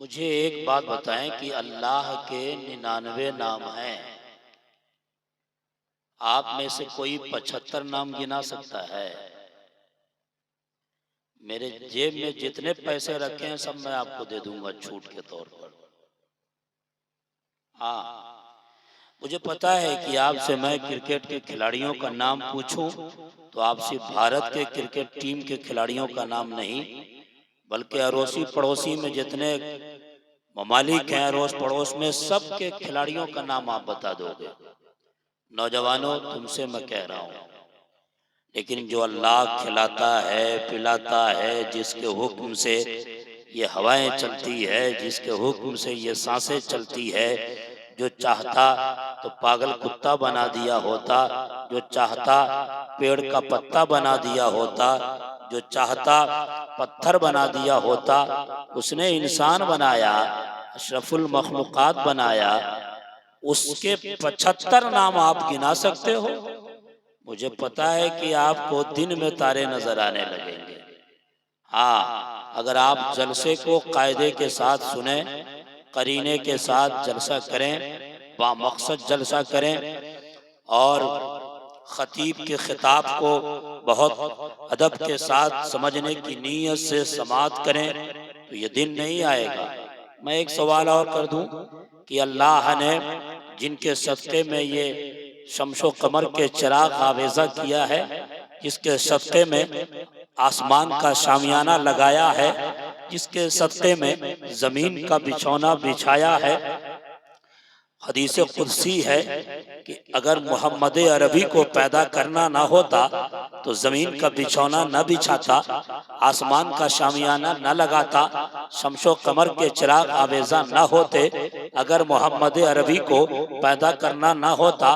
مجھے ایک بات بتائیں کہ اللہ کے 99 نام ہیں، آپ میں سے کوئی 75 نام گنا سکتا ہے؟ میرے جیب میں جتنے پیسے رکھے ہیں سب میں آپ کو دے دوں گا چھوٹ کے طور پر۔ ہاں، مجھے پتا ہے کہ آپ سے میں کرکٹ کے کھلاڑیوں کا نام پوچھوں تو آپ سے بھارت کے کرکٹ ٹیم کے کھلاڑیوں کا نام نہیں بلکہ اڑوسی پڑوسی میں جتنے ممالک ہیں اڑوس پڑوس میں سب کے کھلاڑیوں کا نام آپ بتا دو گے۔ نوجوانوں تم سے میں کہہ رہا ہوں، لیکن جو اللہ کھلاتا ہے پلاتا ہے، جس کے حکم سے یہ ہوائیں چلتی ہے، جس کے حکم سے یہ سانسیں چلتی ہے، جو چاہتا تو پاگل کتا بنا دیا ہوتا، جو چاہتا پیڑ کا پتا بنا دیا ہوتا، جو چاہتا پتھر بنا دیا ہوتا، اس نے انسان بنایا، اشرف المخلوقات بنایا، اس کے 75 نام آپ گنا سکتے ہو؟ مجھے پتا ہے کہ آپ کو دن میں تارے نظر آنے لگیں گے۔ ہاں، اگر آپ جلسے کو قاعدے کے ساتھ سنیں، قرینے کے ساتھ جلسہ کریں، با مقصد جلسہ کریں اور خطیب کے خطاب کو بہت ادب کے ساتھ سمجھنے کی نیت سے سماعت کریں تو یہ دن نہیں آئے گا۔ میں ایک سوال اور کر دوں کہ اللہ نے جن کے صدقے میں یہ شمس و قمر کے چراغ آویزہ کیا ہے، جس کے صدقے میں آسمان کا شامیانہ لگایا ہے، جس کے صدقے میں زمین کا بچھونا بچھایا ہے، حدیث قدسی ہے کہ اگر محمد عربی کو پیدا کرنا نہ ہوتا تو زمین کا بچھونا نہ بچھاتا، آسمان کا شامیانہ نہ لگاتا، شمس و قمر کے چراغ آویزہ نہ ہوتے، اگر محمد عربی کو پیدا کرنا نہ ہوتا،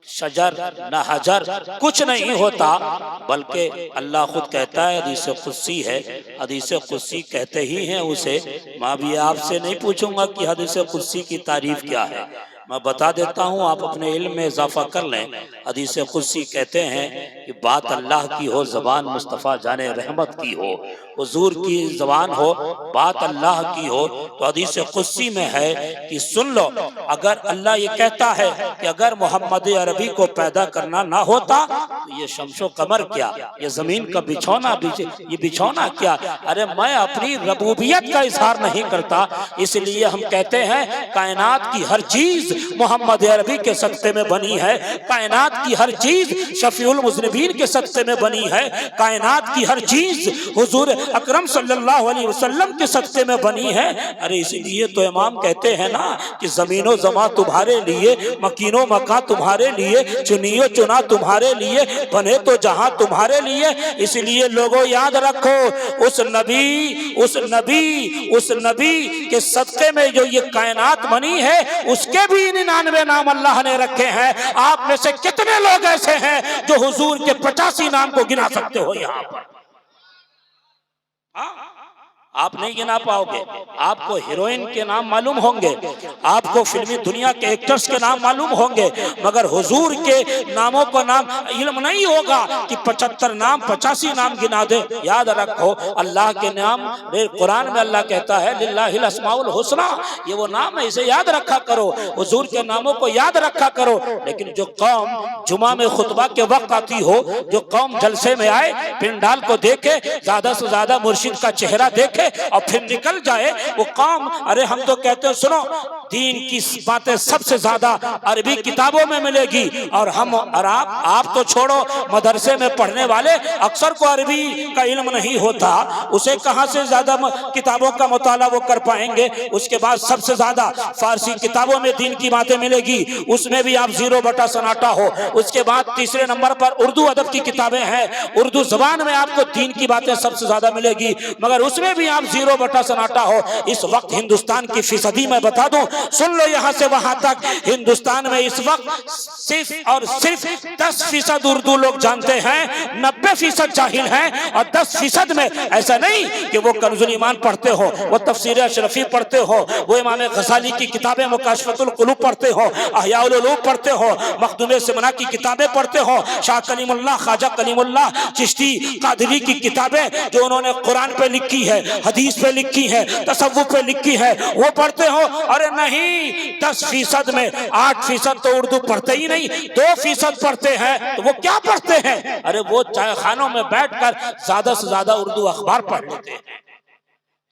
شجر نہ حجر کچھ نہیں ہوتا، بلکہ اللہ خود کہتا ہے، حدیث قدسی ہے، حدیث قدسی کہتے ہی ہیں اسے، میں بھی آپ سے نہیں پوچھوں گا کہ حدیث قدسی کی تعریف کیا ہے، میں بتا دیتا ہوں، آپ اپنے علم میں اضافہ کر لیں۔ حدیث قدسی کہتے ہیں کہ بات اللہ کی ہو، زبان مصطفیٰ جان رحمت کی ہو، حضور کی زبان ہو، بات اللہ کی ہو، تو حدیث قدسی میں ہے کہ سن لو، اگر اللہ یہ کہتا ہے کہ اگر محمد عربی کو پیدا کرنا نہ ہوتا تو یہ شمس و قمر کیا، یہ زمین کا بچھونا، یہ بچھونا کیا، ارے میں اپنی ربوبیت کا اظہار نہیں کرتا، اس لیے ہم کہتے ہیں کائنات کی ہر چیز محمد عربی کے صدقے میں بنی ہے، کائنات کی ہر چیز شفیع المذنبین کے صدقے میں بنی ہے، کائنات کی ہر چیز حضور اکرم صلی اللہ علیہ وسلم کے صدقے میں بنی ہے۔ ارے اسی لیے تو امام کہتے ہیں نا کہ زمین و زمان تمہارے لیے، مکین و مکان تمہارے لیے، چنی و چنا تمہارے لیے، بنے تو جہاں تمہارے لیے۔ اس لیے لوگوں یاد رکھو، اس نبی کے صدقے میں جو یہ کائنات بنی ہے، اس کے بھی 99 نام اللہ نے رکھے ہیں۔ آپ میں سے کتنے لوگ ایسے ہیں جو حضور کے 85 نام کو گنا سکتے ہو یہاں پر؟ آپ نہیں گنا پاؤ گے۔ آپ کو ہیروئن کے نام معلوم ہوں گے، آپ کو فلمی دنیا کے ایکٹرز کے نام معلوم ہوں گے، مگر حضور کے ناموں کو نام علم نہیں ہوگا کہ 75 نام 85 نام گنا دے۔ یاد رکھو، اللہ کے نام، قرآن میں اللہ کہتا ہے للہ الاسماء الحسنی، یہ وہ نام ہے، اسے یاد رکھا کرو، حضور کے ناموں کو یاد رکھا کرو۔ لیکن جو قوم جمعہ میں خطبہ کے وقت آتی ہو، جو قوم جلسے میں آئے، پنڈال کو دیکھے، زیادہ سے زیادہ مرشد کا چہرہ دیکھے اور پھر نکل جائے، وہ قوم، ارے ہم تو کہتے ہیں سنو، دین کی باتیں سب سے زیادہ عربی کتابوں میں ملے گی، اور ہم اور آپ تو چھوڑو، مدرسے میں پڑھنے والے اکثر کو عربی کا علم نہیں ہوتا، اسے کہاں سے زیادہ کتابوں کا مطالعہ وہ کر پائیں گے؟ اس کے بعد سب سے زیادہ فارسی کتابوں میں دین کی باتیں ملے گی، اس میں بھی آپ 0/سناٹا ہو۔ اس کے بعد تیسرے نمبر پر اردو ادب کی کتابیں ہیں، اردو زبان میں آپ کو دین کی باتیں سب سے زیادہ ملے گی، مگر اس میں بھی آپ 0/سناٹا ہو۔ اس وقت ہندوستان کی فیصدی میں بتا دوں، سن لو یہاں سے وہاں تک، ہندوستان میں اس وقت صرف اور صرف 10% اردو لوگ جانتے ہیں، 90% جاہل ہیں، اور 10% میں ایسا نہیں کہ وہ کنز الایمان پڑھتے ہو، وہ تفسیر اشرفی پڑھتے ہو، وہ امام غزالی کی کتابیں مکاشفۃ القلوب پڑھتے ہو، احیاء العلوم پڑھتے ہو، مخدوم سمنہ کی کتابیں پڑھتے ہو، شاہ کلیم اللہ، خواجہ کلیم اللہ چشتی قادری کی کتابیں جو انہوں نے قرآن پہ لکھی ہے، حدیث پہ لکھی ہے، تصوف پہ لکھی ہے، وہ پڑھتے ہو۔ ارے نہیں، 10% میں 8% تو اردو پڑھتے ہی نہیں، 2% پڑھتے ہیں، تو وہ کیا پڑھتے ہیں؟ ارے وہ چائے خانوں میں بیٹھ کر زیادہ سے زیادہ اردو اخبار پڑھ لیتے ہیں۔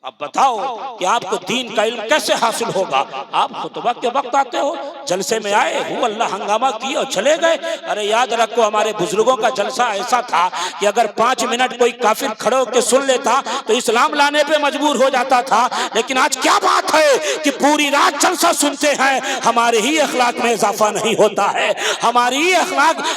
اب بتاؤ کہ آپ کو دین کا علم کیسے حاصل ہوگا؟ آپ خطبہ کے وقت آتے ہو، جلسے میں آئے ہو، اللہ ہنگامہ کیے اور چلے گئے۔ ارے یاد رکھو، ہمارے بزرگوں کا جلسہ ایسا تھا کہ اگر 5 منٹ کوئی کافر کھڑے ہو کے سن لیتا تو اسلام لانے پہ مجبور ہو جاتا تھا۔ لیکن آج کیا بات ہے کہ پوری رات جلسہ سنتے ہیں، ہمارے ہی اخلاق میں اضافہ نہیں ہوتا ہے، ہماری ہی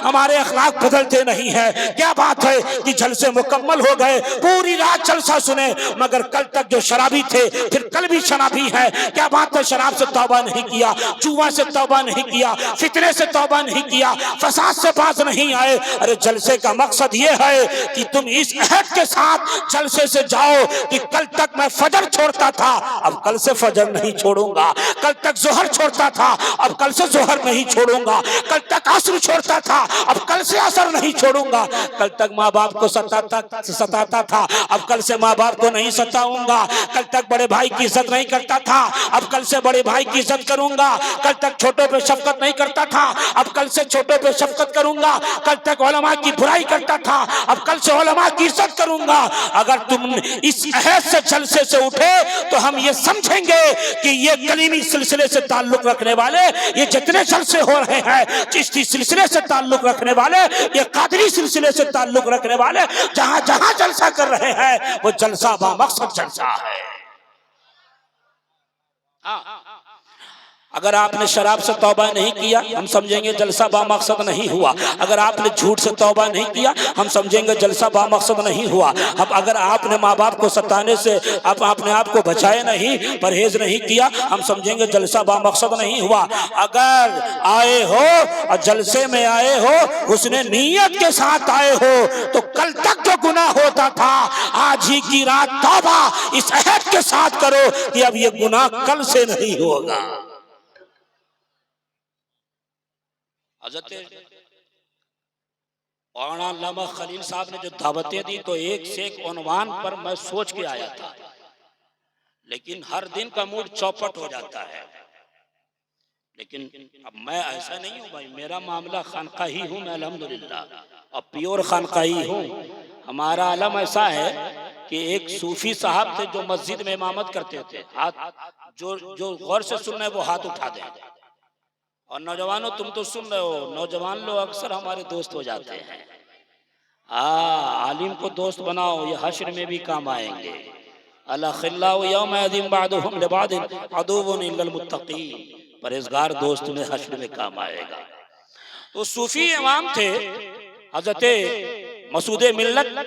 ہمارے اخلاق بدلتے نہیں ہیں۔ کیا بات ہے کہ جلسے مکمل ہو گئے، پوری رات جلسہ سنے، مگر کل تک جو شرابی تھے پھر کل بھی شرابی ہے۔ کیا بات ہے، شراب سے توبہ نہیں کیا، جوا سے توبہ نہیں کیا، فتنے سے توبہ نہیں کیا، فساد سے باز نہیں آئے۔ ارے جلسے کا مقصد یہ ہے کہ تم اس عہد کے ساتھ جلسے سے جاؤ کہ کل تک میں فجر چھوڑتا تھا، اب کل سے فجر نہیں چھوڑوں گا، کل تک ظہر چھوڑتا تھا، اب کل سے ظہر نہیں چھوڑوں گا، کل تک عصر چھوڑتا تھا، اب کل سے عصر نہیں چھوڑوں گا، کل تک ماں باپ کو ستاتا تھا، اب کل سے ماں باپ کو نہیں ستاؤں گا، کل تک بڑے بھائی کی عزت نہیں کرتا تھا، اب کل سے بڑے بھائی کی عزت کروں گا، کل تک چھوٹوں پہ شفقت نہیں کرتا تھا، اب کل سے چھوٹوں پہ شفقت کروں گا، کل تک علماء کی برائی کرتا تھا، اب کل سے علماء کی عزت کروں گا۔ اگر تم اس عہد سے جلسے سے اٹھے تو ہم یہ سمجھیں گے کہ یہ کلیمی سلسلے سے تعلق رکھنے والے، یہ جتنے جلسے ہو رہے ہیں، چشتی سلسلے سے تعلق رکھنے والے، یہ قادری سلسلے سے تعلق رکھنے والے، جہاں جہاں جلسہ کر رہے ہیں وہ جلسہ با مقصد جلسہ ہے۔ اگر آپ نے شراب سے توبہ نہیں کیا، ہم سمجھیں گے جلسہ با مقصد نہیں ہوا۔ اگر آپ نے جھوٹ سے توبہ نہیں کیا، ہم سمجھیں گے جلسہ با مقصد نہیں ہوا۔ اب اگر آپ نے ماں باپ کو ستانے سے اپنے آپ کو بچائے نہیں، پرہیز نہیں کیا، ہم سمجھیں گے جلسہ با مقصد نہیں ہوا۔ اگر آئے ہو اور جلسے میں آئے ہو، حسن نیت کے ساتھ آئے ہو، تو کل تک جو گناہ ہوتا تھا، آج ہی کی رات توبہ اس عہد کے ساتھ کرو کہ اب یہ گناہ کل سے نہیں ہوگا۔ حضرت مولانا علامہ خلیل صاحب نے جو دعوتیں دی تو ایک سے ایک عنوان پر میں سوچ کے آیا تھا، لیکن ہر دن کا موڈ چوپٹ ہو جاتا ہے۔ لیکن اب میں ایسا نہیں ہوں بھائی، میرا معاملہ خانقاہی ہوں میں الحمدللہ، اور پیور خانقاہی ہوں۔ ہمارا عالم ایسا ہے کہ ایک صوفی صاحب تھے جو مسجد میں امامت کرتے تھے، جو غور سے سن رہے وہ ہاتھ اٹھا دیں۔ اور نوجوانوں تم تو سن رہے ہو، نوجوان لوگ اکثر ہمارے دوست ہو جاتے ہیں۔ عالم کو دوست بناؤ، یہ حشر میں بھی کام آئیں گے۔ الاخلاء یومئذ بعضهم لبعض عدو الا المتقین، پرہیزگار دوست میں حشر میں کام آئے گا۔ تو صوفی امام تھے حضرت مسعود ملت،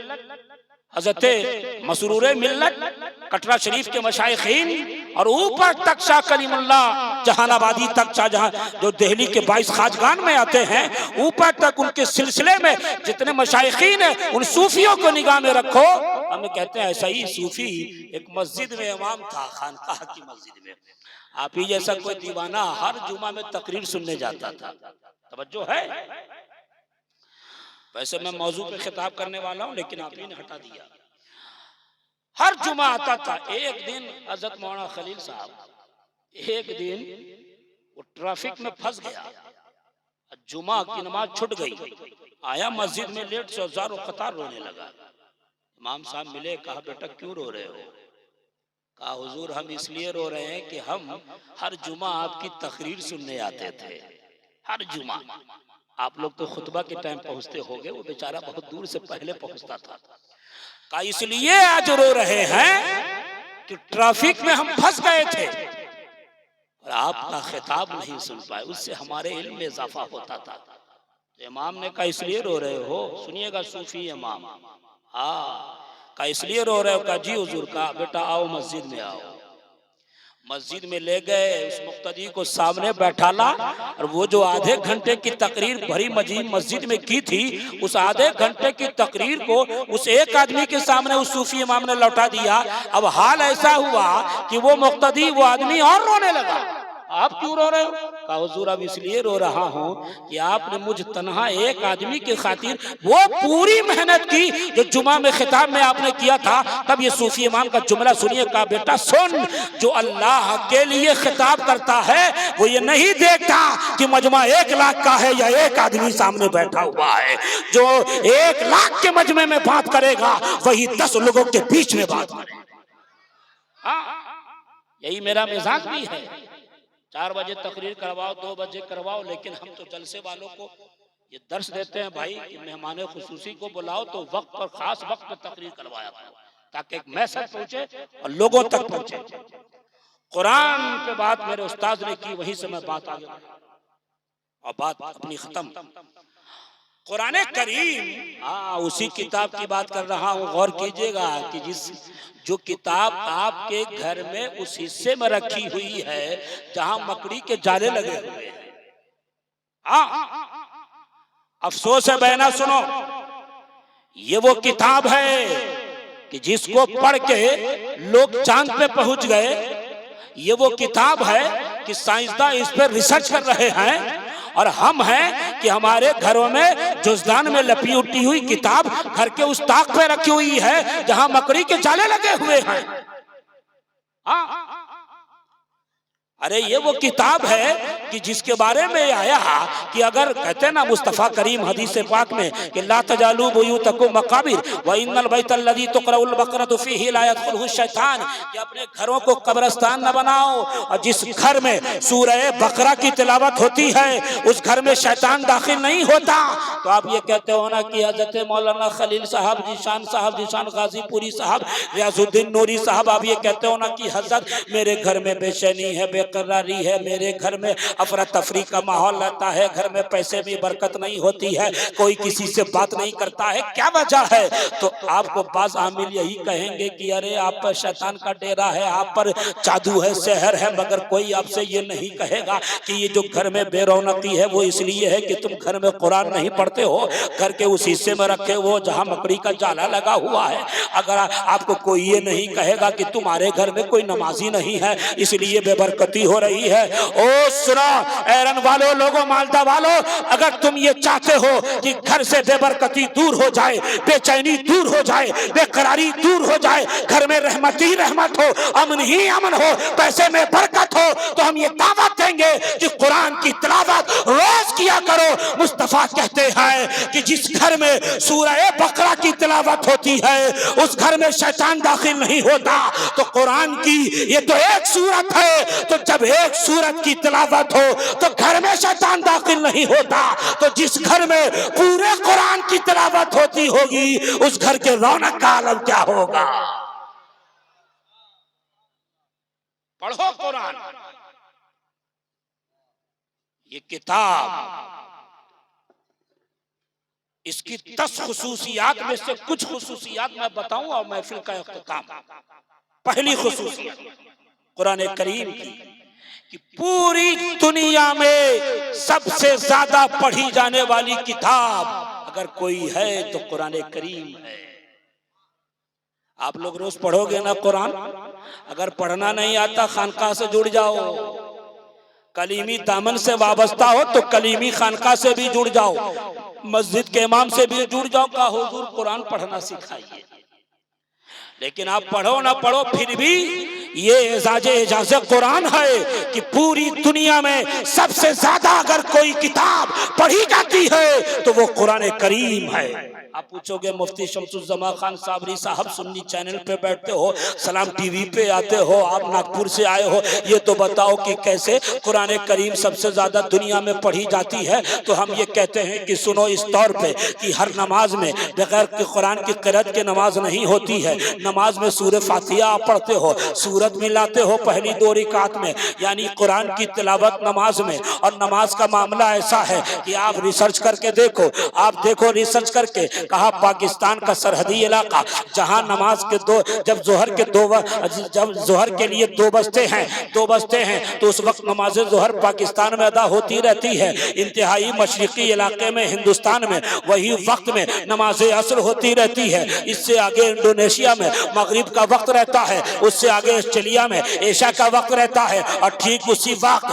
حضرت مسرور ملت، کٹرا شریف کے مشائخین، اور اوپر تک شاہ کلیم اللہ جہان آبادی تک، جہاں جو دہلی کے 22 خواجگان میں آتے ہیں، اوپر تک ان کے سلسلے میں جتنے مشائخین ہیں، ان صوفیوں کو نگاہ میں رکھو۔ ہمیں کہتے ہیں ایسا ہی صوفی ایک مسجد میں امام تھا، خانقاہ کی مسجد میں۔ آپ ہی جیسا کوئی دیوانہ ہر جمعہ میں تقریر سننے جاتا تھا، توجہ ہے؟ ویسے میں موضوع پہ خطاب کرنے والا ہوں لیکن آپ ہی نے ہٹا دیا۔ ہر جمعہ آتا تھا۔ ایک دن حضرت مولانا خلیل صاحب ایک دن وہ ٹریفک میں پھنس گیا، جمعہ کی نماز چھٹ گئی، آیا مسجد میں لیٹ سے ہزاروں قطار رونے لگا۔ امام صاحب ملے، کہا بیٹا کیوں رو رہے ہو؟ کہا حضور ہم اس لیے رو رہے ہیں کہ ہم ہر جمعہ آپ کی تقریر سننے آتے تھے، ہر جمعہ۔ آپ لوگ تو خطبہ کے ٹائم پہنچتے ہوگے، وہ بیچارہ بہت دور سے پہلے پہنچتا تھا۔ کہا اس لیے آج رو رہے ہیں کہ ٹریفک میں ہم پھنس گئے تھے اور آپ کا خطاب نہیں سن پائے، اس سے ہمارے علم میں اضافہ ہوتا تھا۔ تو امام نے کہا اس لیے رو رہے ہو؟ سنیے گا صوفی امام، کہا اس لیے رو رہے ہو؟ کہا جی حضور۔ کہا بیٹا آؤ مسجد میں آؤ، مسجد میں لے گئے، اس مقتدی کو سامنے بیٹھالا، اور وہ جو آدھے گھنٹے کی تقریر بھری مسجد میں کی تھی، اس آدھے گھنٹے کی تقریر کو اس ایک آدمی کے سامنے اس صوفی امام نے لوٹا دیا۔ اب حال ایسا ہوا کہ وہ مقتدی، وہ آدمی اور رونے لگا۔ آپ کیوں رو رہے ہو؟ کہا حضور اب اس لیے رو رہا ہوں کہ آپ نے مجھ تنہا ایک آدمی کی خاطر وہ پوری محنت کی جو جمعہ میں خطاب میں آپ نے کیا تھا۔ تب یہ صوفی امام کا جملہ سنیے، کہا بیٹا سن، جو اللہ کے لیے خطاب کرتا ہے وہ یہ نہیں دیکھتا کہ مجمع 1,00,000 کا ہے یا ایک آدمی سامنے بیٹھا ہوا ہے۔ جو 1,00,000 کے مجمع میں بات کرے گا وہی 10 لوگوں کے بیچ میں بات کرے گا۔ یہی میرا مزاج بھی ہے، 4 بجے تقریر کرواؤ، 2 بجے کرواؤ، لیکن ہم تو جلسے والوں کو یہ درس دیتے ہیں بھائی کہ مہمان خصوصی کو بلاؤ تو وقت پر، خاص وقت پر تقریر کروایا کرو تاکہ ایک میسج پہنچے اور لوگوں تک پہنچے۔ قرآن پہ بات میرے استاد نے کی، وہیں سے میں بات آگے بڑھا اور بات اپنی ختم۔ قرآن کریم، اسی کتاب کی بات کر رہا ہوں، غور کیجئے گا کہ جو کتاب آپ کے گھر میں اس حصے میں رکھی ہوئی ہے جہاں مکڑی کے جالے لگے ہوئے ہیں، افسوس ہے بہنا سنو، یہ وہ کتاب ہے کہ جس کو پڑھ کے لوگ چاند پہ پہنچ گئے، یہ وہ کتاب ہے کہ سائنسداں اس پہ ریسرچ کر رہے ہیں، اور ہم ہیں کہ ہمارے گھروں میں جزدان میں لپی اٹھی ہوئی کتاب گھر کے اس طاق پہ رکھی ہوئی ہے جہاں مکڑی کے جالے لگے ہوئے ہیں۔ ارے یہ وہ کتاب ہے کہ جس کے بارے میں آیا کہ اگر کہتے ہیں نا مصطفیٰ کریم حدیث پاک میں کہ لا تجعلوا بیوتکم مقابر وان البیت الذی تقرأ البقرۃ فیہ لا یدخلہ الشیطان، کہ اپنے گھروں کو قبرستان نہ بناؤ، اور جس گھر میں سورہ بقرہ کی تلاوت ہوتی ہے اس گھر میں شیطان داخل نہیں ہوتا۔ تو آپ یہ کہتے ہو نا کہ حضرت مولانا خلیل صاحب ذیشان غازی پوری صاحب، ریاض الدین نوری صاحب، آپ یہ کہتے ہو نا کہ حضرت میرے گھر میں بے چینی ہے، بے قراری ہے، میرے گھر میں افراتفری کا ماحول رہتا ہے، گھر میں پیسے بھی برکت نہیں ہوتی ہے، کوئی کسی سے بات نہیں کرتا ہے، کیا وجہ ہے؟ تو آپ کو بعض عامل یہی کہیں گے کہ ارے آپ پر شیطان کا ڈیرا ہے، آپ پر جادو ہے، سحر ہے، مگر کوئی آپ سے یہ نہیں کہے گا کہ یہ جو گھر میں بے رونقی ہے وہ اس لیے ہے کہ تم گھر میں قرآن نہیں پڑھتے ہو، گھر کے اس حصے میں رکھے وہ جہاں مکڑی کا جالا لگا ہوا ہے۔ اگر آپ کو کوئی یہ نہیں کہے گا کہ تمہارے گھر میں کوئی نمازی نہیں ہے اس لیے بے برکتی ہو رہی ہے، او سنا ایرن والوں، لوگوں مالدہ والوں، اگر تم یہ چاہتے ہو کہ گھر سے بے برکتی دور ہو جائے، بے چینی دور ہو جائے، بے قراری دور ہو جائے، گھر میں رحمت ہی رحمت ہو، امن ہی امن ہو، پیسے میں برکت ہو، تو ہم یہ دعوت دیں گے کہ قرآن کی تلاوت روز کیا کرو۔ مصطفیٰ کہتے ہیں کہ جس گھر میں سورہ بقرہ کی تلاوت ہوتی ہے اس گھر میں شیطان داخل نہیں ہوتا۔ تو قرآن کی یہ تو ایک سورت ہے، تو جب ایک سورت کی تلاوت ہو تو گھر میں شیطان داخل نہیں ہوتا، تو جس گھر میں پورے قرآن کی تلاوت ہوتی ہوگی اس گھر کے رونق کا عالم کیا ہوگا۔ پڑھو قرآن، یہ کتاب، اس کی 10 خصوصیات میں سے کچھ خصوصیات میں بتاؤں اور محفل کا اختتام۔ پہلی خصوصیت قرآن کریم کی کہ پوری دنیا میں سب سے زیادہ پڑھی جانے والی کتاب اگر کوئی ہے تو قرآن کریم ہے۔ آپ لوگ روز پڑھو گے نا قرآن؟ اگر پڑھنا نہیں آتا خانقاہ سے جڑ جاؤ، کلیمی دامن سے وابستہ ہو تو کلیمی خانقاہ سے بھی جڑ جاؤ، مسجد کے امام سے بھی جڑ جاؤ، کہا حضور قرآن پڑھنا سکھائیے۔ لیکن آپ پڑھو نہ پڑھو پھر بھی یہ اعزاز قرآن ہے کہ پوری دنیا میں سب سے زیادہ اگر کوئی کتاب پڑھی جاتی ہے تو وہ قرآن کریم ہے۔ آپ پوچھو گے مفتی شمس الزمان خان صابری صاحب سنی چینل پہ بیٹھتے ہو، سلام ٹی وی پہ آتے ہو، آپ ناگپور سے آئے ہو، یہ تو بتاؤ کہ کیسے قرآن کریم سب سے زیادہ دنیا میں پڑھی جاتی ہے؟ تو ہم یہ کہتے ہیں کہ سنو اس طور پہ کہ ہر نماز میں بغیر کہ قرآن کی قرأت کے نماز نہیں ہوتی ہے۔ نماز میں سورہ فاتحہ آپ پڑھتے ہو، سورت ملاتے ہو پہلی 2 رکعت میں، یعنی قرآن کی تلاوت نماز میں۔ اور نماز کا معاملہ ایسا ہے کہ آپ ریسرچ کر کے دیکھو، آپ دیکھو ریسرچ کر کے کہا پاکستان کا سرحدی علاقہ جہاں نماز کے جب ظہر کے لیے دو بجتے ہیں تو اس وقت نماز ظہر پاکستان میں ادا ہوتی رہتی ہے، انتہائی مشرقی علاقے میں ہندوستان میں وہی وقت میں نماز عصر ہوتی رہتی ہے، اس سے آگے انڈونیشیا میں مغرب کا وقت رہتا ہے، اس سے آگے آسٹریلیا میں عشاء کا وقت رہتا ہے، اور ٹھیک اسی وقت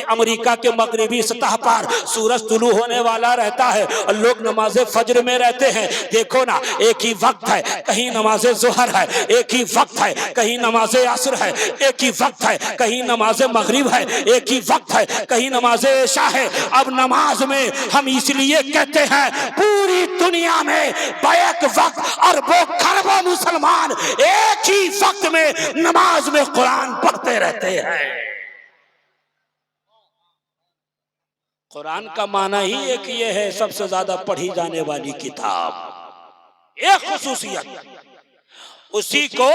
امریکہ کے مغربی سطح پر سورج طلوع ہونے والا رہتا ہے اور لوگ نماز فجر میں رہتے ہیں۔ دیکھو نا، ایک ہی وقت ہے، کہیں نماز ظہر ہے، ایک ہی وقت ہے کہیں نماز عصر ہے، ایک ہی وقت ہے کہیں نماز مغرب ہے، ایک ہی وقت ہے کہیں نماز عشاء ہے۔ اب نماز میں ہم اس لیے کہتے ہیں پوری دنیا میں بیک وقت اربوں کھربوں مسلمان ایک ہی وقت میں نماز میں قرآن پڑھتے رہتے ہیں۔ قرآن کا معنی ہی ایک یہ ہے، سب سے زیادہ پڑھی جانے والی کتاب۔ ایک خصوصیت اسی کو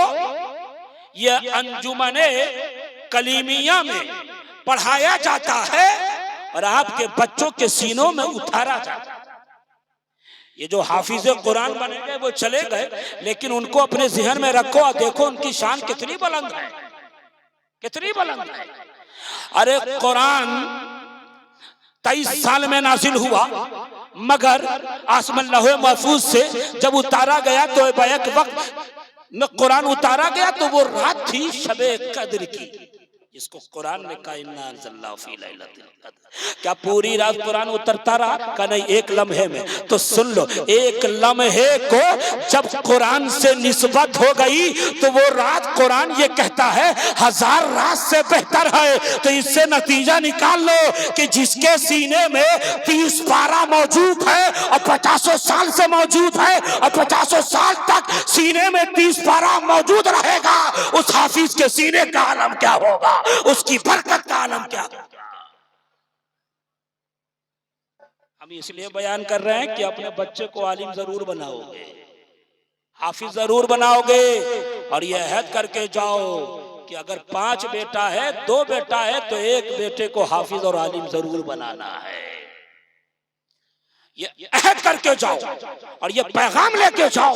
یہ انجمن کلیمیہ میں پڑھایا جاتا ہے اور آپ کے بچوں کے سینوں میں اتارا جاتا ہے۔ یہ جو حافظ قرآن بنے گئے وہ چلے گئے، لیکن ان کو اپنے ذہن میں رکھو اور دیکھو ان کی شان کتنی بلند ہے، کتنی بلند ہے۔ ارے قرآن 23 سال میں نازل ہوا، مگر آسمان لوح محفوظ سے جب اتارا گیا تو بیک وقت میں قرآن اتارا گیا تو وہ رات تھی شب قدر کی، جس کو قرآن نے کہا اِنَّا أَنزَلْنَاهُ فِي لَيْلَةِ الْقَدْرِ۔ کیا پوری رات قرآن اترتا رہا؟ کہ نہیں، ایک لمحے میں۔ تو سن لو، ایک لمحے کو جب قرآن سے نسبت ہو گئی تو وہ رات قرآن یہ کہتا ہے 1000 رات سے بہتر ہے۔ تو اس سے نتیجہ نکال لو کہ جس کے سینے میں 30 پارہ موجود ہے اور 50 سال سے موجود ہے اور 50 سال تک سینے میں 30 پارہ موجود رہے گا، اس حافظ کے سینے کا عالم کیا ہوگا، اس کی برکت کا عالم کیا ہوگا۔ ہم اس لیے بیان کر رہے ہیں کہ اپنے بچے کو عالم ضرور بناؤ گے، حافظ ضرور بناؤ گے، اور یہ عہد کر کے جاؤ کہ اگر 5 بیٹا ہے 2 بیٹا ہے تو ایک بیٹے کو حافظ اور عالم ضرور بنانا ہے۔ یہ عہد کر کے جاؤ اور یہ پیغام لے کے جاؤ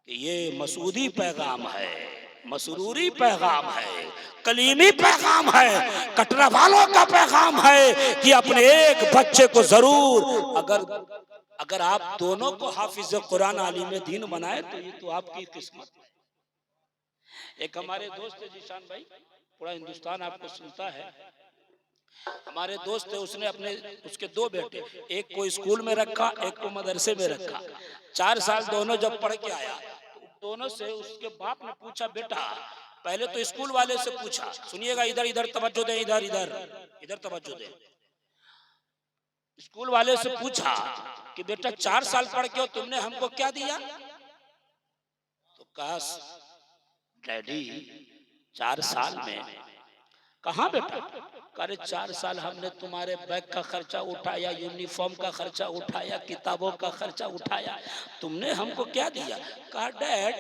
کہ یہ مسعودی پیغام ہے، مسروری پیغام ہے، کلیمی پیغام ہے، کٹرا والوں کا پیغام ہے کہ اپنے ایک بچے کو ضرور، اگر آپ دونوں کو حافظ قرآن عالم دین بنائے تو یہ تو آپ کی قسمت ہے۔ ایک ہمارے دوست ہے ذیشان بھائی، پورا ہندوستان آپ کو سنتا ہے، ہمارے دوست ہے، اس کے 2 بیٹے، ایک کو اسکول میں رکھا، ایک کو مدرسے میں رکھا۔ 4 سال دونوں جب پڑھ کے آیا، دونوں سے اس کے باپ نے پوچھا بیٹا، پہلے تو اسکول والے سے پوچھا، سنیے گا، ادھر توجہ دیں، ادھر توجہ دیں۔ اسکول والے سے پوچھا کہ بیٹا 4 سال پڑھ کے تم نے ہم کو کیا دیا؟ تو کہا ڈیڈی 4 سال میں کہاں بیٹا؟ کہا 4 سال ہم نے تمہارے بیگ کا خرچہ اٹھایا، یونیفارم کا خرچہ اٹھایا، کتابوں کا خرچہ اٹھایا، تم نے ہم کو کیا دیا؟ کہا ڈیڈ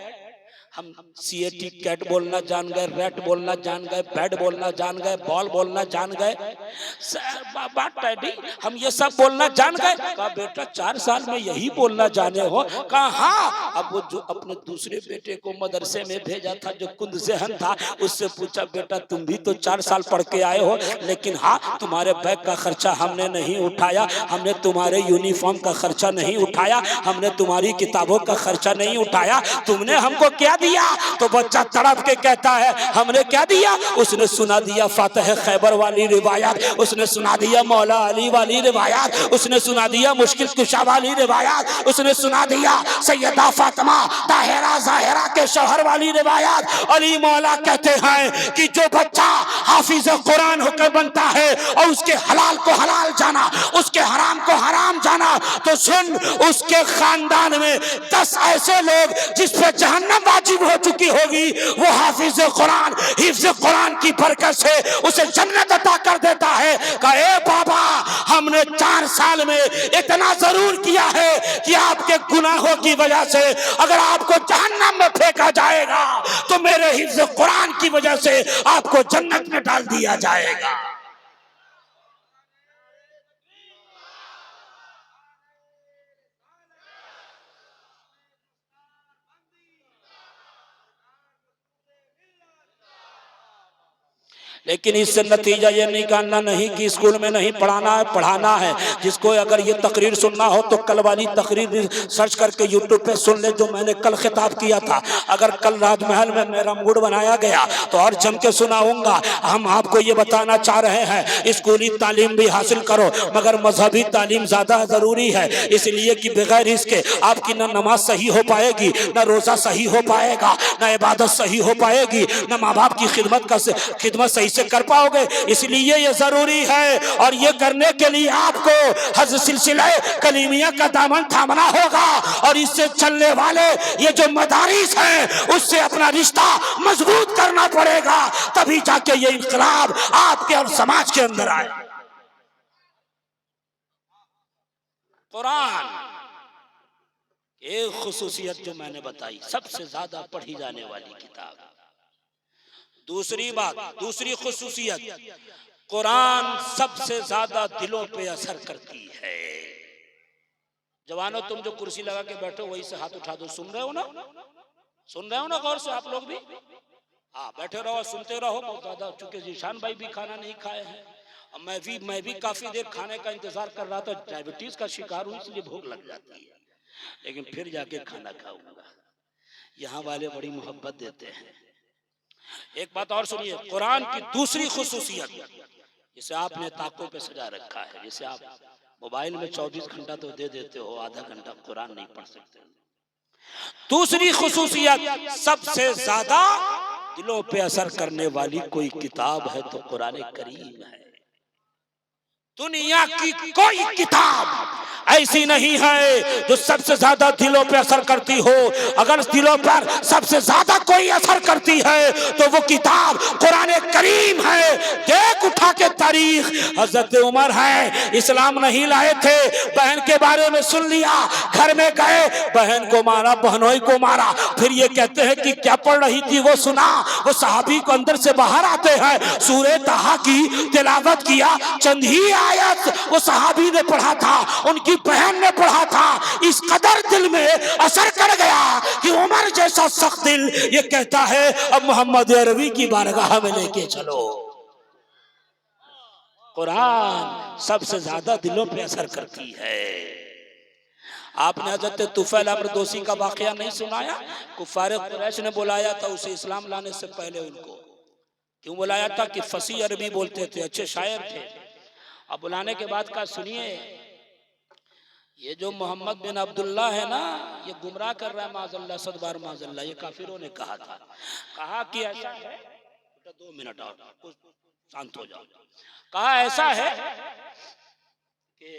ہم CAT کیٹ بولنا جان گئے، ریٹ بولنا جان گئے، بیٹ بولنا جان گئے، بال بولنا جان گئے، بات ڈیڈی ہم یہ سب بولنا جان گئے۔ کہا بیٹا 4 سال میں یہی بولنا جانے ہو؟ کہا ہاں۔ اب وہ جو اپنے دوسرے بیٹے کو مدرسے میں بھیجا تھا جو کند ذہن تھا، اس سے پوچھا بیٹا تم بھی تو 4 سال پڑھ کے آئے ہو، لیکن ہاں تمہارے بیگ کا خرچہ ہم نے نہیں اٹھایا، ہم نے تمہارے یونیفارم کا خرچہ نہیں اٹھایا، ہم نے تمہاری کتابوں کا خرچہ نہیں اٹھایا، تم نے ہم کو کیا دیا؟ تو بچہ تڑپ کے کہتا ہے ہم نے کیا دیا؟ اس نے سنا دیا فاتح خیبر والی روایات، اس نے سنا دیا مولا علی والی روایات، اس نے سنا دیا مشکل کشا والی روایات، اس نے سنا دیا سیدہ فاطمہ طاہرہ ظاہرہ کے شوہر والی روایات۔ علی مولا کہتے ہیں کہ جو بچہ حافظ قرآن ہو کر بنتا ہے اور اس کے حلال کو حلال جانا، اس کے حرام کو حرام جانا، تو سن اس کے خاندان میں 10 ایسے لوگ جس پہ جہنم واجب ہو چکی ہوگی، وہ حافظ قرآن حفظ قرآن کی برکت سے اسے جنت عطا کر دیتا ہے۔ کہ اے بابا ہم نے 4 سال میں اتنا ضرور کیا ہے کہ آپ کے گناہوں کی وجہ سے اگر آپ کو جہنم میں پھینکا جائے گا تو میرے حفظ قرآن کی وجہ سے آپ کو جنت میں ڈال دیا جائے گا۔ لیکن اس سے نتیجہ یہ نکالنا نہیں کہ اسکول میں نہیں پڑھانا ہے، پڑھانا ہے۔ جس کو اگر یہ تقریر سننا ہو تو کل والی تقریر سرچ کر کے یوٹیوب پہ سن لے جو میں نے کل خطاب کیا تھا۔ اگر کل راج محل میں میرا موڈ بنایا گیا تو اور جم کے سناؤں گا۔ ہم آپ کو یہ بتانا چاہ رہے ہیں اسکولی تعلیم بھی حاصل کرو مگر مذہبی تعلیم زیادہ ضروری ہے، اس لیے کہ بغیر اس کے آپ کی نہ نماز صحیح ہو پائے گی، نہ روزہ صحیح ہو پائے گا، نہ عبادت صحیح ہو پائے گی، نہ ماں باپ کی خدمت صحیح سے کر پاؤ گے۔ اس لیے یہ ضروری ہے اور یہ کرنے کے لیے آپ کو حضرت سلسلہ کلیمیہ کا دامن تھامنا ہوگا اور اس سے چلنے والے یہ جو مدارس ہیں اس سے اپنا رشتہ مضبوط کرنا پڑے گا، تبھی جا کے یہ انقلاب آپ کے اور سماج کے اندر آئے۔ قرآن ایک خصوصیت جو میں نے بتائی، سب سے زیادہ پڑھی جانے والی کتاب۔ دوسری بات، دوسری خصوصیت، قرآن سب سے زیادہ دلوں پہ اثر کرتی ہے۔ جوانوں تم جو کرسی لگا کے بیٹھو وہی سے ہاتھ اٹھا دو، سن رہے ہو نا؟ سن رہے ہو نا غور سے آپ لوگ بھی؟ ہاں بیٹھے رہو، سنتے رہو بہت زیادہ، چونکہ ذیشان بھائی بھی کھانا نہیں کھائے ہیں اور میں بھی کافی دیر کھانے کا انتظار کر رہا تھا، ڈائبٹیز کا شکار ہوں اس لیے بھوک لگ جاتی ہے، لیکن پھر جا کے کھانا کھاؤں گا۔ یہاں والے بڑی محبت دیتے ہیں۔ ایک بات اور سنیے، قرآن کی دوسری خصوصیت جسے آپ نے طاقوں پہ سجا رکھا ہے، جسے آپ موبائل میں 24 گھنٹہ تو دے دیتے ہو، آدھا گھنٹہ قرآن نہیں پڑھ سکتے۔ دوسری خصوصیت، سب سے زیادہ دلوں پہ اثر کرنے والی کوئی کتاب ہے تو قرآن کریم ہے۔ دنیا کی کوئی کتاب ایسی نہیں ہے جو سب سے زیادہ دلوں پہ اثر کرتی ہو۔ اگر دلوں پر سب سے زیادہ کوئی اثر کرتی ہے تو وہ کتاب قرآن کریم ہے۔ دیکھ اٹھا کے تاریخ، حضرت عمر ہے، اسلام نہیں لائے تھے، بہن کے بارے میں سن لیا، گھر میں گئے، بہن کو مارا، بہنوئی کو مارا، پھر یہ کہتے ہیں کہ کیا پڑھ رہی تھی وہ سنا، وہ صحابی کو اندر سے باہر آتے ہیں، سورہ طٰہٰ کی تلاوت کیا، چند ہی آیت وہ صحابی نے پڑھا تھا، ان کی بہن نے پڑھا تھا، اس قدر دل میں اثر کر گیا کہ عمر جیسا سخت دل یہ کہتا ہے اب محمد عربی کی بارگاہ میں لے کے چلو۔ قرآن سب سے زیادہ دلوں پہ اثر کرتی ہے۔ آپ نے حضرت طفیل امر دوسی کا واقعہ نہیں سنایا؟ کفار قریش نے بلایا تھا اسے اسلام لانے سے پہلے، ان کو کیوں بلایا تھا؟ کہ فصیح عربی بولتے تھے، اچھے شاعر تھے۔ اب بلانے کے بعد کہا سنیے یہ جو محمد بن عبداللہ ہے نا یہ گمراہ کر رہا ہے، معاذ اللہ، صد بار معاذ اللہ، یہ کافروں نے کہا تھا۔ کہا کہ ایسا ہے، 2 منٹ اور شانت ہو جاؤ۔ کہا ایسا ہے کہ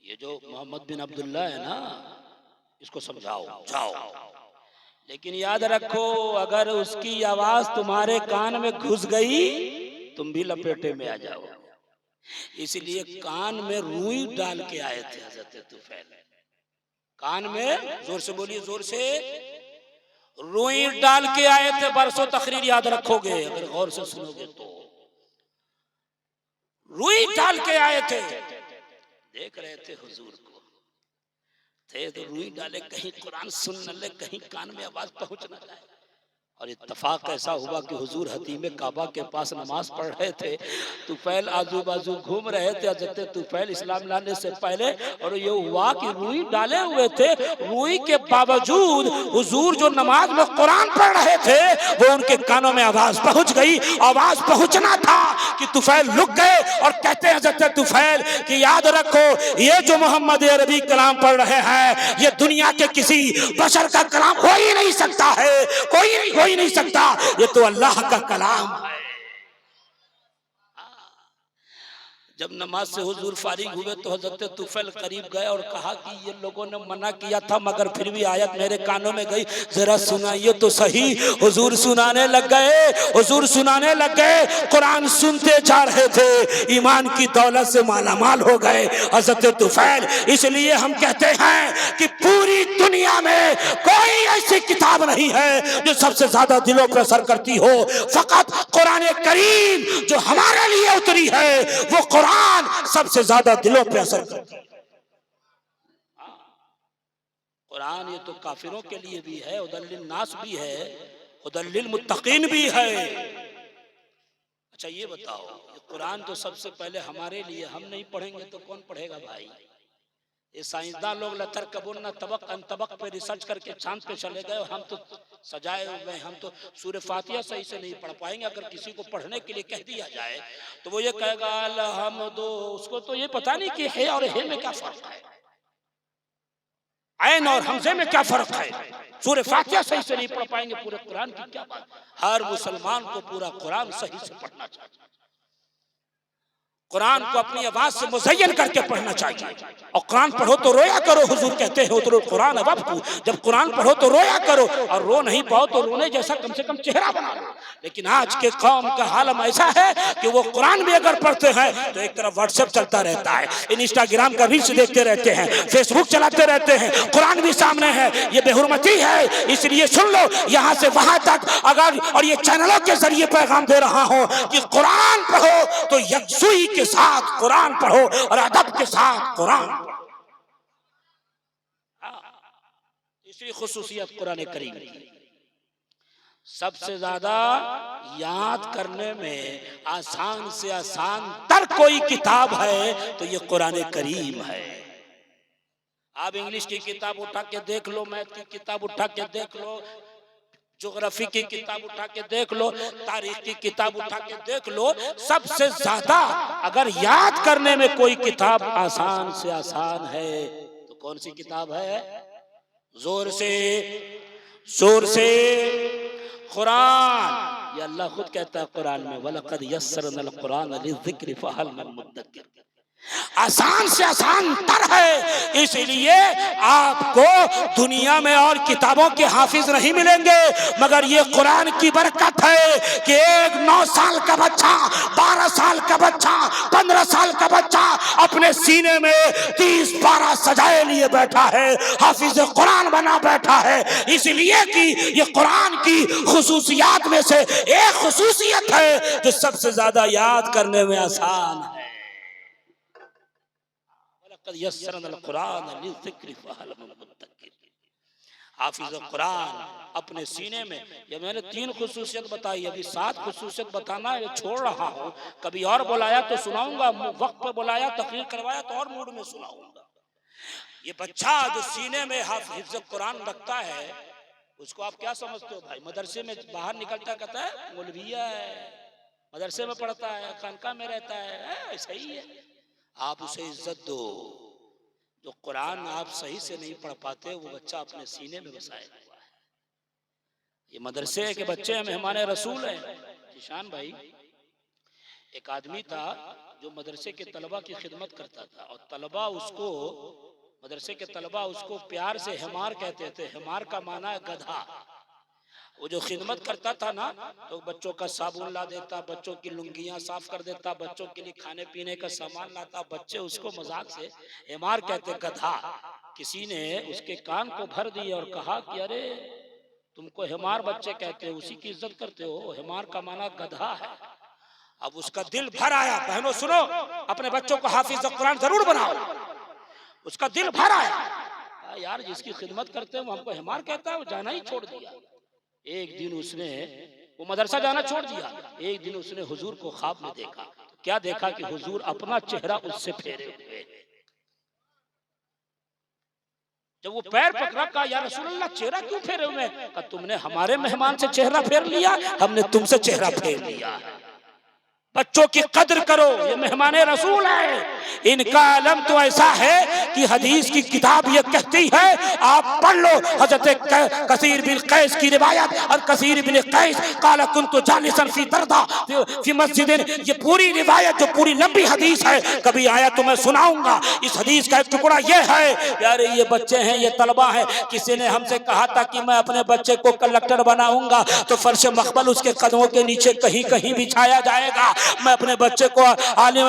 یہ جو محمد بن عبداللہ ہے نا اس کو سمجھاؤ جاؤ، لیکن یاد رکھو اگر اس کی آواز تمہارے کان میں گھس گئی تم بھی لپیٹے میں آ جاؤ۔ اس لیے کان میں روئی ڈال کے آئے تھے حضرت طفیل، کان میں، زور سے بولیے، زور سے، روئی ڈال کے آئے تھے۔ برسوں تقریر یاد رکھو گے اگر غور سے سنو گے تو، روئی ڈال کے آئے تھے، دیکھ رہے تھے حضور کو، تھے تو روئی ڈالے کہیں قرآن سن نہ لے، کہیں کان میں آواز پہنچ نہ جائے۔ اور اتفاق ایسا ہوا کہ حضور حتیم کعبہ کے پاس نماز پڑھ رہے تھے، طفیل آزو بازو گھوم رہے تھے، حضرت طفیل اسلام لانے سے پہلے، اور یہ ہوا کہ روئی ڈالے ہوئے تھے، روئی کے باوجود حضور جو نماز میں قرآن پڑھ رہے تھے وہ ان کے کانوں میں آواز پہنچ گئی۔ آواز پہنچنا تھا کہ طفیل رک گئے اور کہتے ہیں حضرت طفیل کہ یاد رکھو یہ جو محمد عربی کلام پڑھ رہے ہیں یہ دنیا کے کسی بشر کا کلام ہو ہی نہیں سکتا ہے، کوئی نہیں سکتا، یہ تو اللہ کا کلام ہے۔ جب نماز سے حضور فارغ ہوئے تو حضرت طفیل قریب گئے اور کہا کہ یہ لوگوں نے منع کیا تھا مگر پھر بھی آیت میرے کانوں میں گئی، ذرا سنائیے تو صحیح۔ حضور سنانے لگ گئے، حضور سنانے لگ گئے، قرآن سنتے جا رہے تھے، ایمان کی دولت سے مالا مال ہو گئے حضرت طفیل۔ اس لیے ہم کہتے ہیں کہ پوری دنیا میں کوئی ایسی کتاب نہیں ہے جو سب سے زیادہ دلوں پر اثر کرتی ہو، فقط قرآن کریم جو ہمارے لیے اتری ہے وہ قرآن سب سے زیادہ دلوں پہ اثر کرتی ہے۔ قرآن یہ تو کافروں کے لیے بھی ہے، ہدی للناس بھی ہے، ہدی للمتقین بھی ہے۔ اچھا یہ بتاؤ، یہ قرآن تو سب سے پہلے ہمارے لیے، ہم نہیں پڑھیں گے تو کون پڑھے گا بھائی؟ یہ سائنسدان لوگ لترکبن طبقا عن طبق پہ ریسرچ کر کے چاند پہ چلے گئے، ہم تو سجائے ہوئے ہیں، ہم تو سورہ فاتحہ صحیح سے نہیں پڑھ پائیں گے۔ اگر کسی کو پڑھنے کے لیے کہہ دیا جائے تو وہ یہ کہے گا الحمد، اس کو تو یہ پتہ نہیں کہ ہے اور ہے میں کیا فرق ہے، عین اور حمزے میں کیا فرق ہے۔ سورہ فاتحہ صحیح سے نہیں پڑھ پائیں گے، پورے قرآن کی کیا بات؟ ہر مسلمان کو پورا قرآن صحیح سے پڑھنا چاہیے، قرآن کو اپنی آواز سے مزین کر کے پڑھنا چاہیے۔ اور قرآن پڑھو تو رویا کرو، حضور کہتے ہیں اتلو القرآن وابکو، جب قرآن پڑھو تو رویا کرو، اور رو نہیں پاؤ تو رونے جیسا کم سے کم چہرہ بنا لو۔ لیکن آج کے قوم کا حالم ایسا ہے کہ وہ قرآن بھی اگر پڑھتے ہیں تو ایک طرف واٹس ایپ چلتا رہتا ہے، انسٹاگرام کا ریلز دیکھتے رہتے ہیں، فیس بک چلاتے رہتے ہیں، قرآن بھی سامنے ہے۔ یہ بے حرمتی ہے، اس لیے سن لو یہاں سے وہاں تک، اگر اور یہ چینلوں کے ذریعے پیغام دے رہا ہوں کہ قرآن پڑھو تو یکسوئی کے ساتھ قرآن پڑھو اور ادب کے ساتھ قرآن پڑھو۔ تیسری خصوصیت قرآن کریم کی، سب سے زیادہ یاد کرنے میں آسان سے آسان تر کوئی کتاب ہے تو یہ قرآن کریم ہے۔ آپ انگلش کی کتاب اٹھا کے دیکھ لو، میتھ کی کتاب اٹھا کے دیکھ لو، جغرافی کی کتاب اٹھا کے دیکھ لو، تاریخ کی کتاب اٹھا کے دیکھ لو، سب سے زیادہ اگر یاد کرنے میں کوئی کتاب آسان سے آسان ہے تو کون سی کتاب ہے؟ زور سے قرآن۔ یہ اللہ خود کہتا ہے قرآن میں وَلَقَدْ يَسَّرْنَا الْقُرْآنَ لِلذِّكْرِ فَهَلْ مِن مُدَّكِرٍ۔ آسان سے آسان تر ہے، اس لیے آپ کو دنیا میں اور کتابوں کے حافظ نہیں ملیں گے، مگر یہ قرآن کی برکت ہے کہ ایک 9 سال کا بچہ، 12 سال کا بچہ، 15 سال کا بچہ اپنے سینے میں 30 پارہ سجائے لیے بیٹھا ہے، حافظ قرآن بنا بیٹھا ہے، اس لیے کہ یہ قرآن کی خصوصیات میں سے ایک خصوصیت ہے جو سب سے زیادہ یاد کرنے میں آسان ہے۔ یسرنا القرآن للذکر فہل من مدکر۔ حافظ قرآن اپنے سینے میں، یہ میں نے 3 خصوصیت بتائی، ابھی 7 خصوصیت بتانا ہے، چھوڑ رہا ہوں، کبھی اور بلایا تو سناؤں گا، وقت پہ بلایا تقریر کروایا تو اور موڈ میں سناؤں گا۔ یہ بچہ جو سینے میں حافظ قرآن رکھتا ہے، اس کو آپ کیا سمجھتے ہو بھائی؟ مدرسے میں باہر نکلتا کہتا ہے مولویہ ہے، مدرسے میں پڑھتا ہے، خانقاہ میں رہتا ہے، صحیح ہے، آپ اسے عزت دو۔ جو قرآن آپ صحیح سے نہیں پڑھ پاتے وہ بچہ اپنے سینے میں بسائے ہوا ہے۔ یہ مدرسے کے بچے ہیں، مہمان رسول ہیں۔ جشان بھائی، ایک آدمی تھا جو مدرسے کے طلبہ کی خدمت کرتا تھا، اور طلبہ اس کو، مدرسے کے طلبہ اس کو پیار سے حمار کہتے تھے۔ حمار کا معنی ہے گدھا۔ وہ جو خدمت کرتا تھا نا تو بچوں کا صابن لا دیتا، بچوں کی لنگیاں صاف کر دیتا، بچوں کے لیے کھانے پینے کا سامان لاتا، بچے اس کو مذاق سے حمار کہتے، گدھا۔ کسی نے اس کے کان کو بھر دی اور کہا کہ ارے تم کو حمار بچے کہتے ہو، اسی کی عزت کرتے ہو، حمار کا معنی گدھا ہے۔ اب اس کا دل بھر آیا، بہنوں سنو، اپنے بچوں کو حافظ قرآن ضرور بناؤ۔ اس کا دل بھر آیا، یار جس کی خدمت کرتے ہیں وہ ہم کو حمار کہتا ہے، وہ جانا ہی چھوڑ دیا۔ ایک دن اس نے وہ مدرسہ جانا چھوڑ دیا۔ ایک دن اس نے حضور کو خواب میں دیکھا، کیا دیکھا کہ حضور اپنا چہرہ اس سے پھیرے ہوئے۔ جب وہ پیر پکڑا کہا یا رسول اللہ چہرہ کیوں پھیرے ہوئے؟ کہا تم نے ہمارے مہمان سے چہرہ پھیر لیا، ہم نے تم سے چہرہ پھیر لیا۔ بچوں کی قدر کرو، یہ مہمان رسول ہے۔ ان کا علم تو ایسا ہے کہ حدیث کی کتاب یہ کہتی ہے، آپ پڑھ لو حضرت کثیر بن قیس کی روایت، اور کثیر بن قیس قال كنت جالسا فی دردہ فی مسجد، یہ پوری روایت جو پوری لمبی حدیث ہے، کبھی آیا تو میں سناؤں گا۔ اس حدیث کا ایک ٹکڑا یہ ہے، یار یہ بچے ہیں، یہ طلبہ ہیں، کسی نے ہم سے کہا تھا کہ میں اپنے بچے کو کنڈکٹر بناؤں گا تو فرش مقبل اس کے قدموں کے نیچے کہیں کہیں بچھایا جائے گا، میں اپنے بچے کو عالم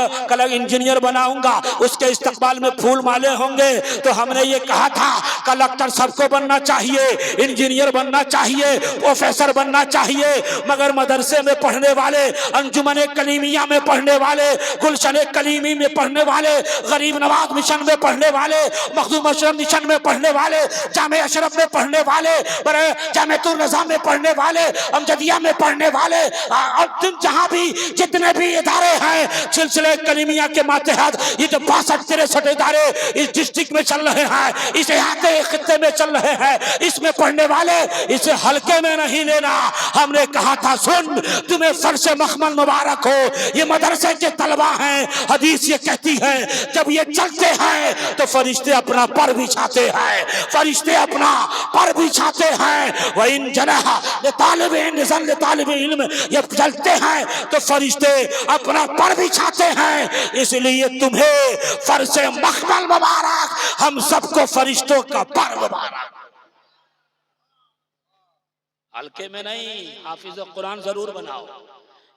انجینئر بناؤں بناؤں گا، اس کے استقبال میں پھول مالے ہوں گے۔ تو ہم نے یہ کہا تھا کلکٹر سب کو بننا چاہیے، انجینئر بننا چاہیے، پروفیسر بننا چاہیے، مگر مدرسے میں پڑھنے والے، انجمن کلیمیہ میں پڑھنے والے، گلشن کلیمی میں پڑھنے والے، غریب نواز مشن میں پڑھنے والے، مخدوم اشرف مشن میں پڑھنے والے، جامع اشرف میں پڑھنے والے، جامعۃ الرضا میں پڑھنے والے، امجدیہ میں پڑھنے والے، اور جہاں بھی جتنے بھی ادارے ہیں سلسلے کلیمیہ کے ماتحت، یہ جو 62-63 ادارے اس ڈسٹرکٹ میں چل رہے ہیں، اس احاطے خطے میں چل رہے ہیں، اس میں پڑھنے والے اسے ہلکے میں نہیں لینا۔ ہم نے کہا تھا سن، تمہیں فرش مخمل مبارک ہو، یہ مدرسے کے طلبہ ہیں، حدیث یہ کہتی ہے جب یہ چلتے ہیں تو فرشتے اپنا پر بچھاتے ہیں، فرشتے اپنا پر بچھاتے ہیں۔ وَإِن جَنَحَ لِطَالِبِ علم، یہ چلتے ہیں تو فرشتے اپنا پر بچھاتے ہیں، اس لیے تمہیں فرش مخمل مبارک، ہم سب کو فرشتوں کا پر مبارک۔ ہلکے میں نہیں، حافظ قرآن ضرور بناؤ،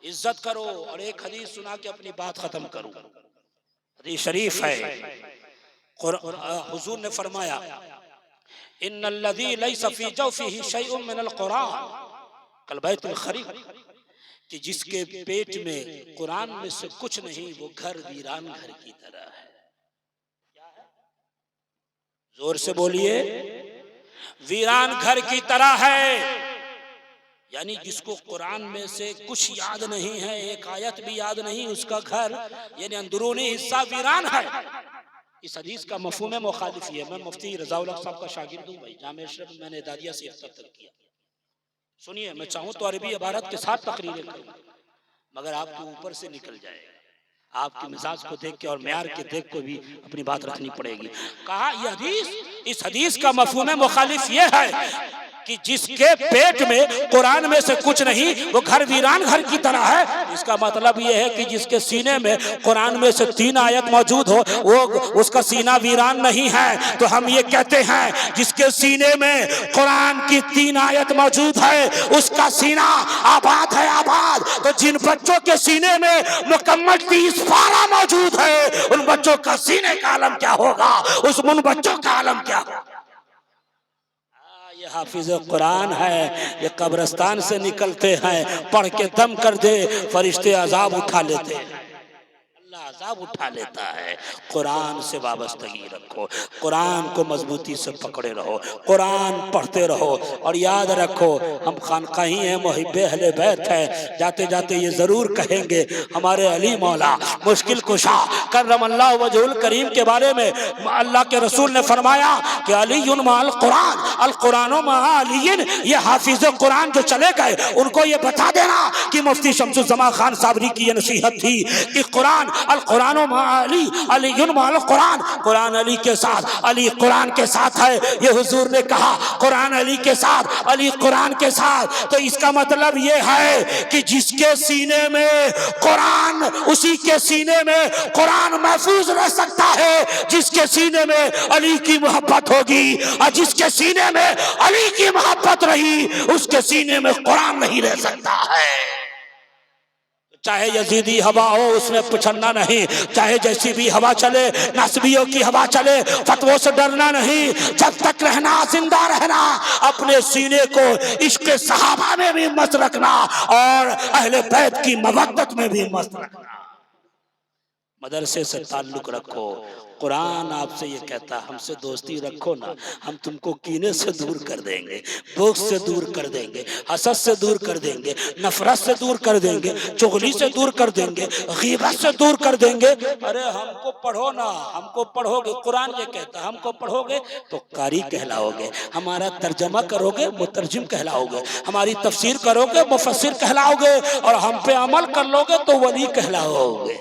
عزت کرو۔ اور ایک حدیث سنا کے اپنی بات ختم کروں، حدیث شریف ہے، حضور نے فرمایا ان الذی لیس فی جوفہ شیء من القرآن کالبیت الخریب، کہ جس کے پیٹ میں قرآن میں سے کچھ نہیں وہ گھر ویران گھر کی طرح ہے۔ زور سے بولیے، ویران گھر کی طرح ہے، یعنی جس کو قرآن میں سے کچھ یاد نہیں ہے، ایک آیت بھی یاد نہیں، اس کا گھر یعنی اندرونی حصہ ویران ہے۔ اس حدیث کا مفہوم مخالف یہ ہے۔ میں مفتی رضا الحق صاحب کا شاگرد ہوں بھائی، جامعہ اشرف میں نے اعدادیہ سے اختتام کیا۔ سنیے، میں چاہوں تو عربی عبارت کے ساتھ تقریریں کروں، مگر آپ کے اوپر سے نکل جائے گا، آپ کے مزاج کو دیکھ کے اور معیار کے دیکھ کو بھی اپنی بات رکھنی پڑے گی۔ کہا یہ حدیث، اس حدیث کا مفہوم مخالف یہ ہے کہ جس کے پیٹ میں قرآن میں سے کچھ نہیں وہ گھر ویران گھر کی طرح ہے۔ اس کا مطلب یہ ہے کہ جس کے سینے میں قرآن میں سے 3 آیت موجود ہو وہ اس کا سینہ ویران نہیں ہے۔ تو ہم یہ کہتے ہیں جس کے سینے میں قرآن کی 3 آیت موجود ہے اس کا سینہ آباد ہے، آباد۔ تو جن بچوں کے سینے میں مکمل 30 پارہ موجود ہے ان بچوں کا سینے کا عالم کیا ہوگا، ان بچوں کا عالم کیا ہوگا۔ یہ حافظ قرآن ہے، یہ قبرستان سے نکلتے ہیں، پڑھ کے دم کر دے فرشتے عذاب اٹھا لیتے ہیں، اللہ عذاب اٹھا لیتا ہے۔ قرآن سے وابستگی رکھو، قرآن کو مضبوطی سے پکڑے رہو، قرآن پڑھتے رہو، اور یاد رکھو ہم خانقاہی ہیں، محب اہل بیت ہیں، جاتے جاتے یہ ضرور کہیں گے ہمارے علی مولا مشکل کشا کرم اللہ وجہ الکریم کے بارے میں اللہ کے رسول نے فرمایا کہ علی مع القرآن، القرآن مع علی۔ یہ حافظ قرآن جو چلے گئے ان کو یہ بتا دینا کہ مفتی شمس الزمان خان صابری کی یہ نصیحت تھی کہ قرآن، القرآن مع علی، علی مع القرآن، قرآن علی کے ساتھ، علی قرآن کے ساتھ ہے۔ یہ حضور نے کہا قرآن علی کے ساتھ، علی قرآن کے ساتھ۔ تو اس کا مطلب یہ ہے کہ جس کے سینے میں قرآن، اسی کے سینے میں قرآن محفوظ رہ سکتا ہے جس کے سینے میں علی کی محبت ہوگی، اور جس کے سینے میں علی کی محبت رہی اس کے سینے میں قرآن نہیں رہ سکتا ہے۔ چاہے یزیدی ہوا ہو اس میں پچھلنا نہیں، چاہے جیسی بھی ہوا چلے، نسبیوں کی ہوا چلے، فتووں سے ڈرنا نہیں، جب تک رہنا زندہ رہنا، اپنے سینے کو عشق صحابہ میں بھی مست رکھنا اور اہل بیت کی مودت میں بھی مست رکھنا۔ مدرسے سے تعلق رکھو، قرآن آپ سے یہ کہتا ہے ہم سے دوستی رکھو نا، ہم تم کو کینے سے دور کر دیں گے، بغض سے دور کر دیں گے، حسد سے دور کر دیں گے، نفرت سے دور کر دیں گے، چغلی سے دور کر دیں گے، غیبت سے دور کر دیں گے۔ ارے ہم کو پڑھو نا، ہم کو پڑھو گے، قرآن یہ کہتا ہے ہم کو پڑھو گے تو قاری کہلاؤ گے، ہمارا ترجمہ کرو گے مترجم کہلاؤ گے، ہماری تفسیر کرو گے مفسر کہلاؤ گے، اور ہم پہ عمل کر لو گے تو ولی کہلاؤ گے۔